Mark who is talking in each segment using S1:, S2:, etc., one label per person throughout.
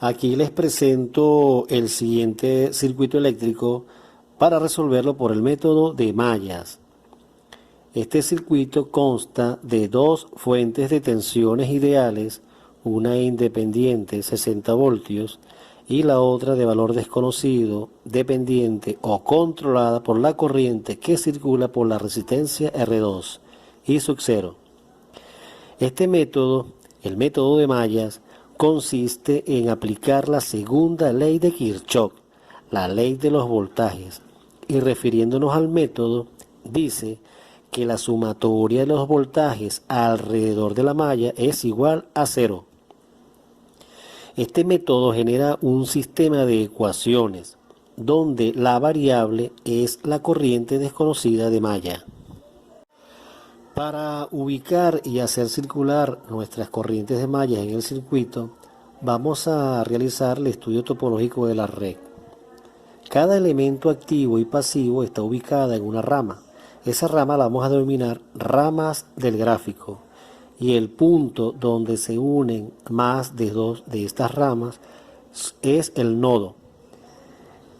S1: Aquí les presento el siguiente circuito eléctrico para resolverlo por el método de mallas. Este circuito consta de dos fuentes de tensiones ideales, una independiente 60 voltios y la otra de valor desconocido, dependiente o controlada por la corriente que circula por la resistencia R2 y sub 0. Este método, el método de mallas, consiste en aplicar la segunda ley de Kirchhoff, la ley de los voltajes, y refiriéndonos al método, dice que la sumatoria de los voltajes alrededor de la malla es igual a cero. Este método genera un sistema de ecuaciones donde la variable es la corriente desconocida de malla. Para ubicar y hacer circular nuestras corrientes de mallas en el circuito, vamos a realizar el estudio topológico de la red. Cada elemento activo y pasivo está ubicada en una rama. Esa rama la vamos a denominar ramas del gráfico. Y el punto donde se unen más de dos de estas ramas es el nodo.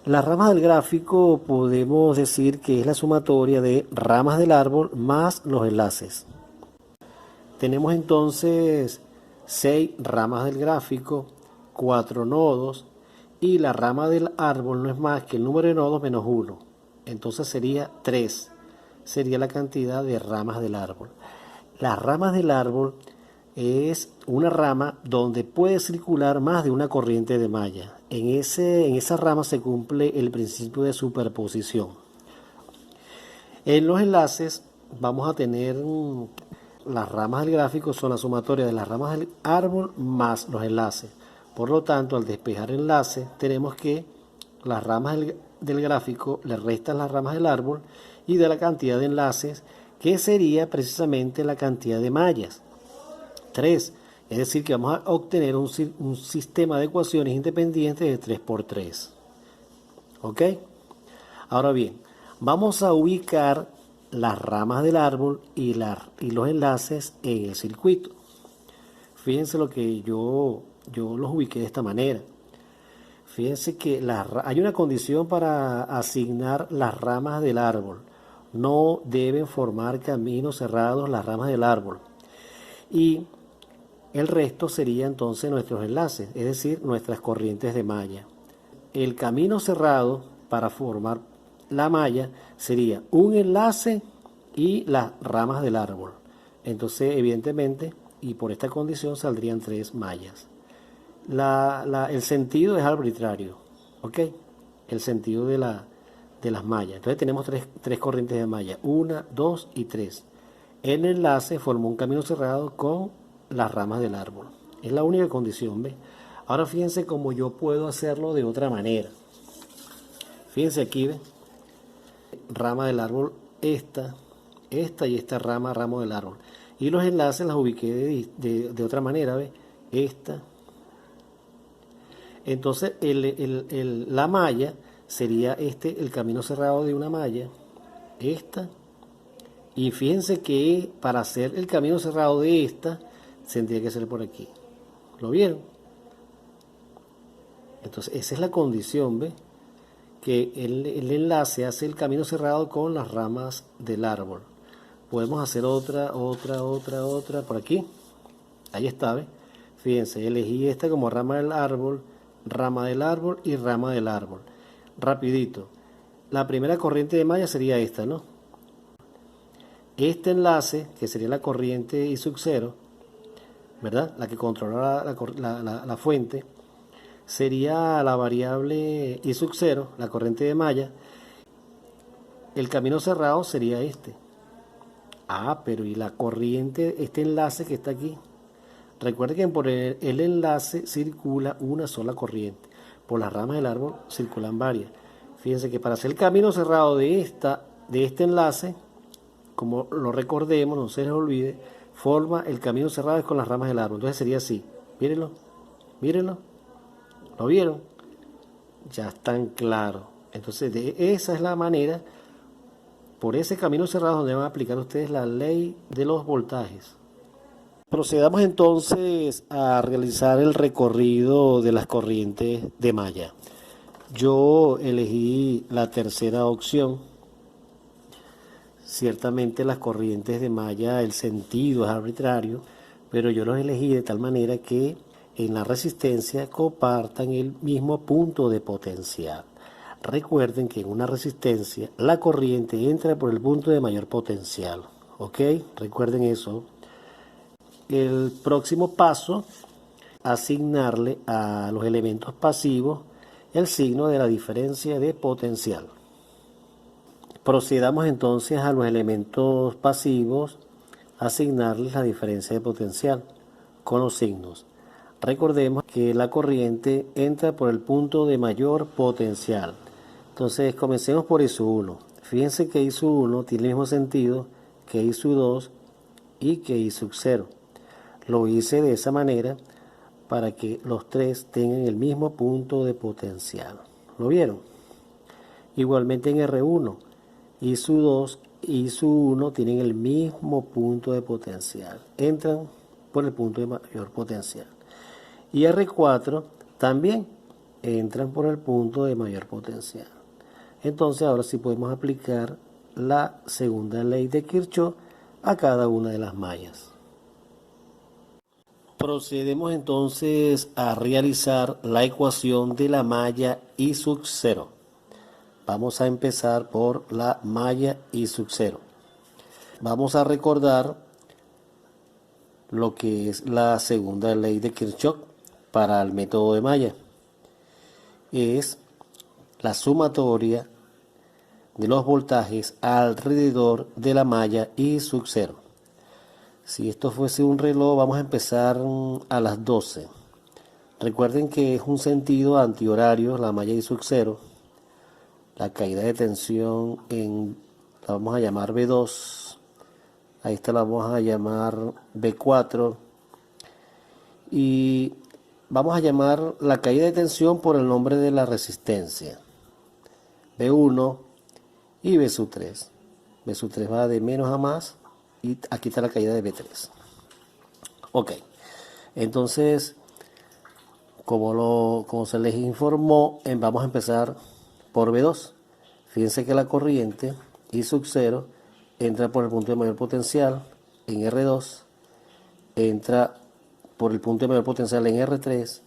S1: Las ramas del gráfico podemos decir que es la sumatoria de ramas del árbol más los enlaces. Tenemos entonces 6 ramas del gráfico, 4 nodos y la rama del árbol no es más que el número de nodos menos 1. Entonces sería 3. Sería la cantidad de ramas del árbol. Las ramas del árbol es una rama donde puede circular más de una corriente de malla. En esa rama se cumple el principio de superposición. En los enlaces vamos a tener las ramas del gráfico son la sumatoria de las ramas del árbol más los enlaces. Por lo tanto, al despejar enlaces, tenemos que las ramas del gráfico le restan las ramas del árbol y de la cantidad de enlaces, que sería precisamente la cantidad de mallas. 3. Es decir, que vamos a obtener un sistema de ecuaciones independientes de 3 por 3. ¿Ok? Ahora bien, vamos a ubicar las ramas del árbol y los enlaces en el circuito. Fíjense lo que yo los ubiqué de esta manera. Fíjense que hay una condición para asignar las ramas del árbol. No deben formar caminos cerrados las ramas del árbol. Y el resto sería entonces nuestros enlaces, es decir, nuestras corrientes de malla. El camino cerrado para formar la malla sería un enlace y las ramas del árbol. Entonces, evidentemente, y por esta condición saldrían 3 mallas. El sentido es arbitrario, ¿ok? El sentido de las mallas. Entonces tenemos tres corrientes de malla, 1, 2 y 3. El enlace forma un camino cerrado con las ramas del árbol. Es la única condición, ¿ves? Ahora fíjense cómo yo puedo hacerlo de otra manera. Fíjense aquí, ¿ves? Rama del árbol, esta y esta ramo del árbol. Y los enlaces las ubiqué de otra manera, ¿ves? Esta. Entonces la malla sería el camino cerrado de una malla, esta. Y fíjense que para hacer el camino cerrado de esta, tendría que ser por aquí. ¿Lo vieron? Entonces esa es la condición, ¿ves? Que el enlace hace el camino cerrado con las ramas del árbol. Podemos hacer otra por aquí. Ahí está, ¿ves? Fíjense, elegí esta como rama del árbol y rama del árbol. Rapidito. La primera corriente de malla sería esta, ¿no? Este enlace, que sería la corriente I sub 0, ¿verdad? La que controla la fuente, sería la variable I sub 0, la corriente de malla. El camino cerrado sería este. Pero y la corriente, este enlace que está aquí. Recuerden que por el enlace circula una sola corriente. Por las ramas del árbol circulan varias. Fíjense que para hacer el camino cerrado de este enlace, como lo recordemos, no se les olvide, forma el camino cerrado con las ramas del árbol. Entonces sería así. Mírenlo, mírenlo. ¿Lo vieron? Ya están claros. Entonces esa es la manera, por ese camino cerrado donde van a aplicar ustedes la ley de los voltajes. Procedamos entonces a realizar el recorrido de las corrientes de malla. Yo elegí la tercera opción. Ciertamente las corrientes de malla, el sentido es arbitrario, pero yo los elegí de tal manera que en la resistencia compartan el mismo punto de potencial. Recuerden que en una resistencia la corriente entra por el punto de mayor potencial. ¿Ok? Recuerden eso. El próximo paso, asignarle a los elementos pasivos el signo de la diferencia de potencial. Procedamos entonces a los elementos pasivos, asignarles la diferencia de potencial con los signos. Recordemos que la corriente entra por el punto de mayor potencial. Entonces comencemos por I1. Fíjense que I1 tiene el mismo sentido que I2 y que I0. Lo hice de esa manera para que los tres tengan el mismo punto de potencial. ¿Lo vieron? Igualmente en R1, I2 y I1 tienen el mismo punto de potencial. Entran por el punto de mayor potencial. Y R4 también entran por el punto de mayor potencial. Entonces ahora sí podemos aplicar la segunda ley de Kirchhoff a cada una de las mallas. Procedemos entonces a realizar la ecuación de la malla I sub 0. Vamos a empezar por la malla I sub 0. Vamos a recordar lo que es la segunda ley de Kirchhoff para el método de malla. Es la sumatoria de los voltajes alrededor de la malla I sub 0. Si esto fuese un reloj, vamos a empezar a las 12. Recuerden que es un sentido antihorario, la malla I sub 0. La caída de tensión la vamos a llamar B2. A esta la vamos a llamar B4. Y vamos a llamar la caída de tensión por el nombre de la resistencia. B1 y B sub 3. B sub 3 va de menos a más. Y aquí está la caída de B3. Ok. Entonces, como se les informó, vamos a empezar por B2. Fíjense que la corriente I sub 0 entra por el punto de mayor potencial en R2, entra por el punto de mayor potencial en R3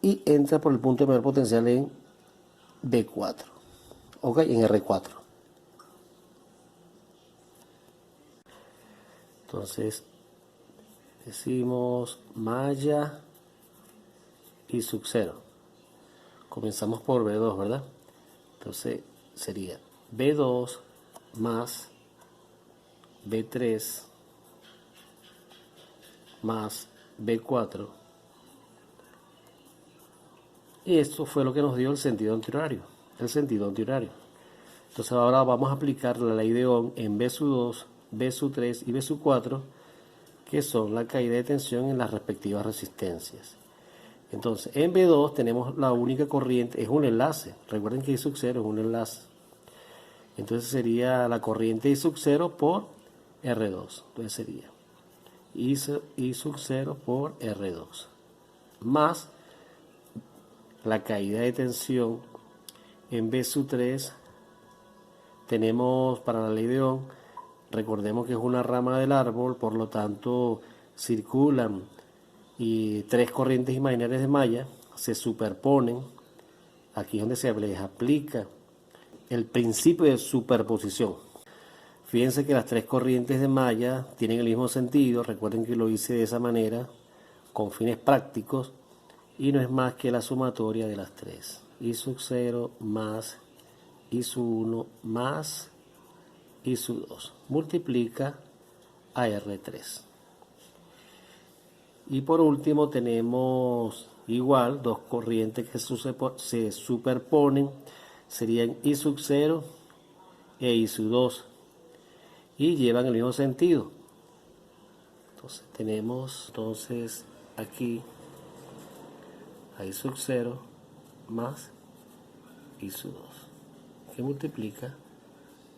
S1: y entra por el punto de mayor potencial en B4, ok, en R4. Entonces decimos malla I sub 0. Comenzamos por B2, ¿verdad? Entonces sería B2 más B3 más B4. Y esto fue lo que nos dio el sentido antihorario. Entonces ahora vamos a aplicar la ley de Ohm en B2, B3 y B4, que son la caída de tensión en las respectivas resistencias. Entonces en B2 tenemos la única corriente, es un enlace. Recuerden que I sub 0 es un enlace. Entonces sería la corriente I sub 0 por R2. Entonces sería I sub 0 por R2 más la caída de tensión en B sub 3. Tenemos para la ley de Ohm, recordemos que es una rama del árbol, por lo tanto circulan y tres corrientes imaginarias de malla se superponen. Aquí es donde se les aplica el principio de superposición. Fíjense que las tres corrientes de malla tienen el mismo sentido. Recuerden que lo hice de esa manera con fines prácticos y no es más que la sumatoria de las tres. I sub 0 más I sub 1 más I sub 2 multiplica a R3. Y por último tenemos igual dos corrientes que se superponen, serían I sub 0 e I sub 2 y llevan el mismo sentido. Entonces tenemos aquí a I sub 0 más I sub 2 que multiplica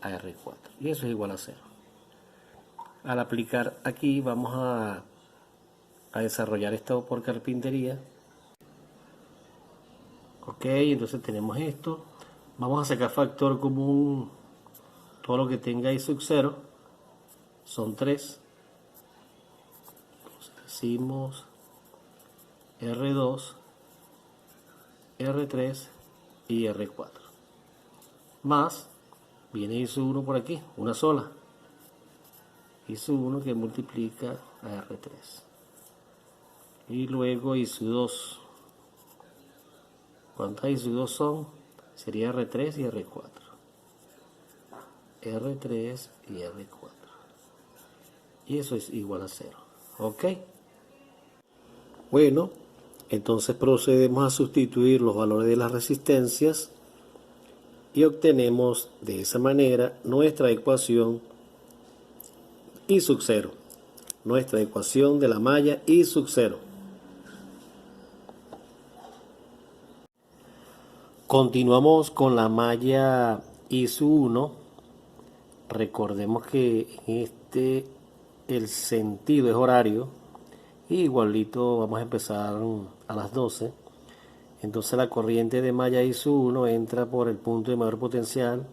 S1: a R4 y eso es igual a 0. Al aplicar aquí vamos a a desarrollar esto por carpintería. Ok, entonces tenemos esto. Vamos a sacar factor común, todo lo que tenga I sub 0, son 3. Entonces decimos R2, R3 y R4. Más, viene I sub 1 por aquí, una sola. I sub 1 que multiplica a R3. Y luego I sub 2. ¿Cuántas I sub 2 son? Sería R3 y R4. R3 y R4. Y eso es igual a 0. ¿Ok? Bueno, entonces procedemos a sustituir los valores de las resistencias y obtenemos de esa manera nuestra ecuación I sub 0. Nuestra ecuación de la malla I sub 0. Continuamos con la malla I sub 1. Recordemos que en el sentido es horario. Y igualito vamos a empezar a las 12. Entonces la corriente de malla I sub 1 entra por el punto de mayor potencial.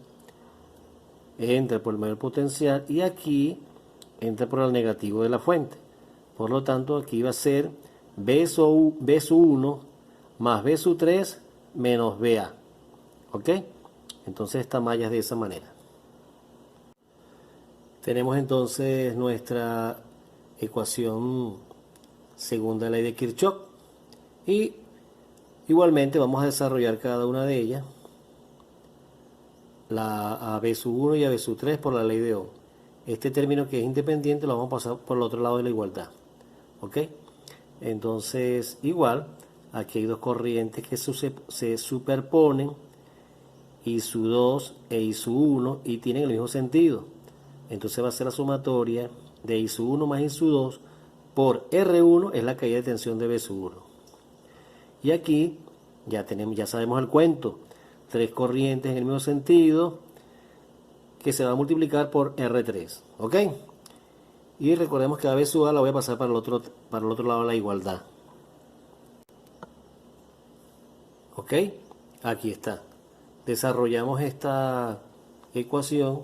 S1: Entra por el mayor potencial y aquí entra por el negativo de la fuente. Por lo tanto aquí va a ser B sub 1 más B sub 3 menos BA. ¿Ok? Entonces esta malla es de esa manera. Tenemos entonces nuestra ecuación segunda ley de Kirchhoff. Y igualmente vamos a desarrollar cada una de ellas. La a B sub 1 y a B sub 3 por la ley de Ohm. Este término que es independiente lo vamos a pasar por el otro lado de la igualdad. ¿Ok? Entonces, igual, aquí hay dos corrientes que se superponen, I sub 2 e I sub 1, y tienen el mismo sentido. Entonces va a ser la sumatoria de I sub 1 más I sub 2 por R1, es la caída de tensión de B sub 1. Y aquí ya sabemos el cuento. Tres corrientes en el mismo sentido que se va a multiplicar por R3. ¿Ok? Y recordemos que a B sub A la voy a pasar para el otro lado de la igualdad. ¿Ok? Aquí está. Desarrollamos esta ecuación.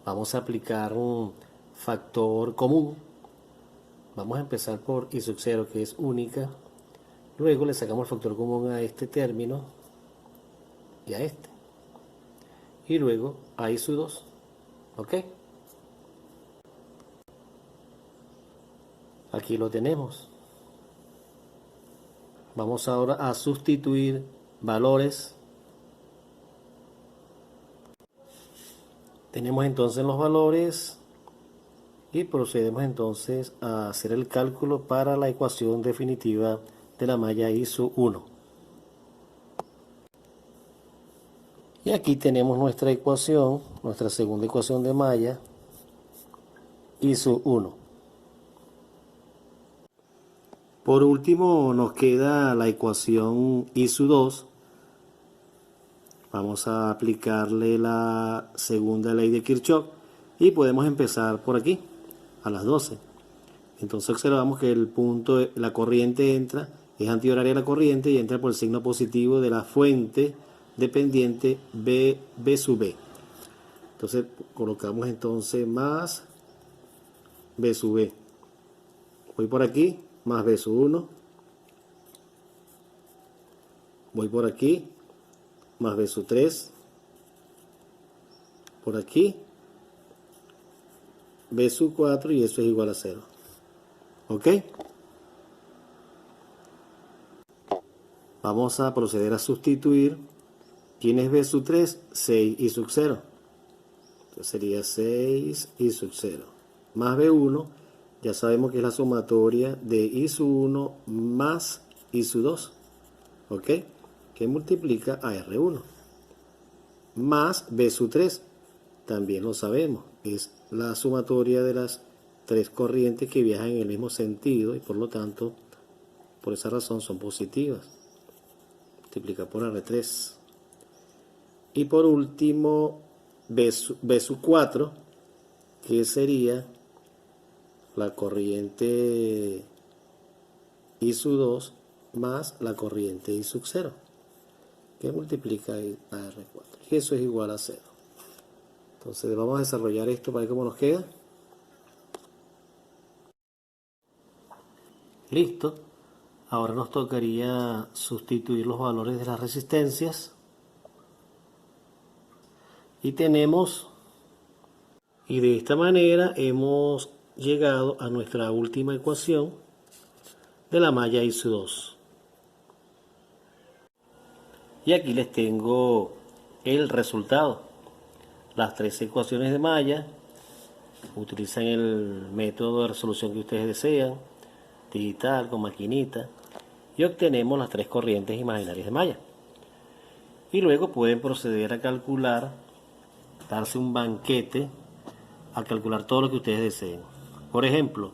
S1: Vamos a aplicar un factor común. Vamos a empezar por I sub 0, que es única. Luego le sacamos el factor común a este término y a este. Y luego a I sub 2. ¿Ok? Aquí lo tenemos. Vamos ahora a sustituir valores. Tenemos entonces los valores y procedemos entonces a hacer el cálculo para la ecuación definitiva de la malla I sub 1. Y aquí tenemos nuestra ecuación, nuestra segunda ecuación de malla I sub 1. Por último nos queda la ecuación I sub 2. Vamos a aplicarle la segunda ley de Kirchhoff y podemos empezar por aquí, a las 12. Entonces observamos que el punto, la corriente entra, es antihoraria a la corriente y entra por el signo positivo de la fuente dependiente B sub B. Entonces colocamos entonces más B sub B. Voy por aquí, más B sub 1. Voy por aquí, más B sub 3. Por aquí, B sub 4 y eso es igual a 0. ¿Ok? Vamos a proceder a sustituir. ¿Quién es B sub 3? 6 I sub 0. Entonces sería 6 I sub 0. Más B1, ya sabemos que es la sumatoria de I sub 1 más I sub 2. ¿Ok? Que multiplica a R1. Más B sub 3. También lo sabemos. Es la sumatoria de las tres corrientes que viajan en el mismo sentido y por lo tanto, por esa razón son positivas. Multiplica por R3. Y por último, B sub 4, que sería la corriente I sub 2 más la corriente I sub 0, que multiplica I a R4. Y eso es igual a 0. Entonces vamos a desarrollar esto para ver cómo nos queda. Listo. Ahora nos tocaría sustituir los valores de las resistencias. Y tenemos, y de esta manera hemos llegado a nuestra última ecuación de la malla I sub 2. Y aquí les tengo el resultado. Las tres ecuaciones de malla utilizan el método de resolución que ustedes desean, digital, con maquinita, y obtenemos las tres corrientes imaginarias de malla. Y luego pueden proceder a calcular, darse un banquete, a calcular todo lo que ustedes deseen. Por ejemplo,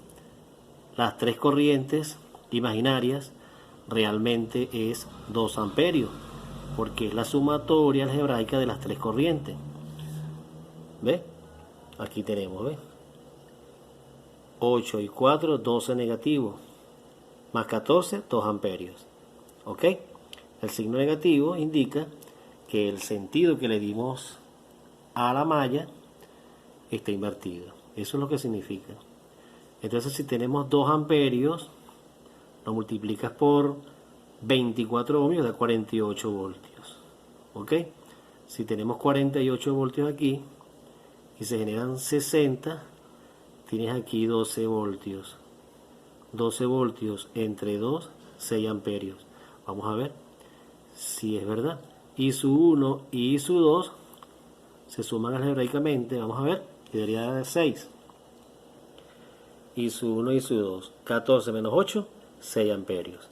S1: las tres corrientes imaginarias realmente es 2 amperios, porque es la sumatoria algebraica de las tres corrientes. ¿Ve? Aquí tenemos, ¿ve? 8 y 4, 12 negativo, más 14, 2 amperios. ¿Ok? El signo negativo indica que el sentido que le dimos a la malla está invertido. Eso es lo que significa. Entonces, si tenemos 2 amperios, lo multiplicas por 24 ohmios, da 48 voltios. ¿Ok? Si tenemos 48 voltios aquí y se generan 60, tienes aquí 12 voltios. 12 voltios entre 2, 6 amperios. Vamos a ver si es verdad. I sub 1 y I sub 2 se suman algebraicamente. Vamos a ver. Y debería dar 6. I sub 1 y I sub 2. 14 menos 8, 6 amperios.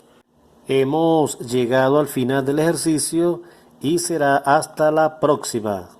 S1: Hemos llegado al final del ejercicio y será hasta la próxima.